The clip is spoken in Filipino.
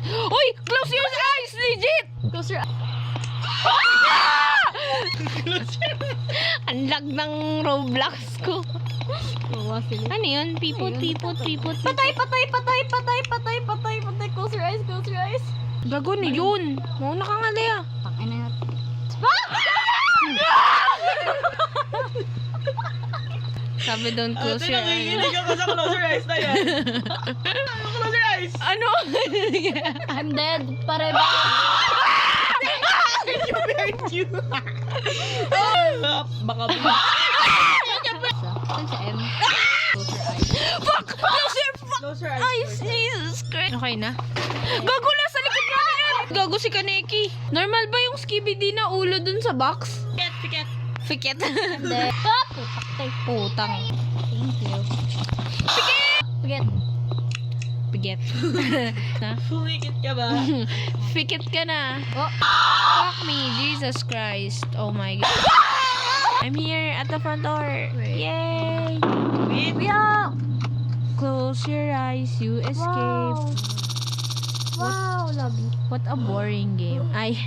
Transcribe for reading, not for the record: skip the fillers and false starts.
Uy! Close your eyes! Legit! Close your eyes. Ang lag ng Roblox ko. Bawa sila. Ano yun? Pipot. Patay. Close your eyes. Gago na yun. Mauna ka nga, Lea. Tangin na yun. Sabi doon, close your eyes. Nakikinig ako sa close your eyes na yan. Close your eyes. Ano? I'm dead. Pare ba? Behind you. Baka Saan sa M? Close your eyes. Fuck! Close your close your eyes, Jesus Christ. Okay na? Gago na sa likod mo na yan. Gago si Kaneki. Normal ba yung skibidi na ulo dun sa box? Piket. Fiket. Hindi. Putak. Putang. Thank you. Piget. Piget. Na? Pumikit ka ba? Fikit ka na. Oh. Fuck me, Jesus Christ. Oh my God. I'm here at the front door. Wait. Yay! Wait. Yeah. Close your eyes, you escape. Wow. Wow, lobby. What a boring game. Ay,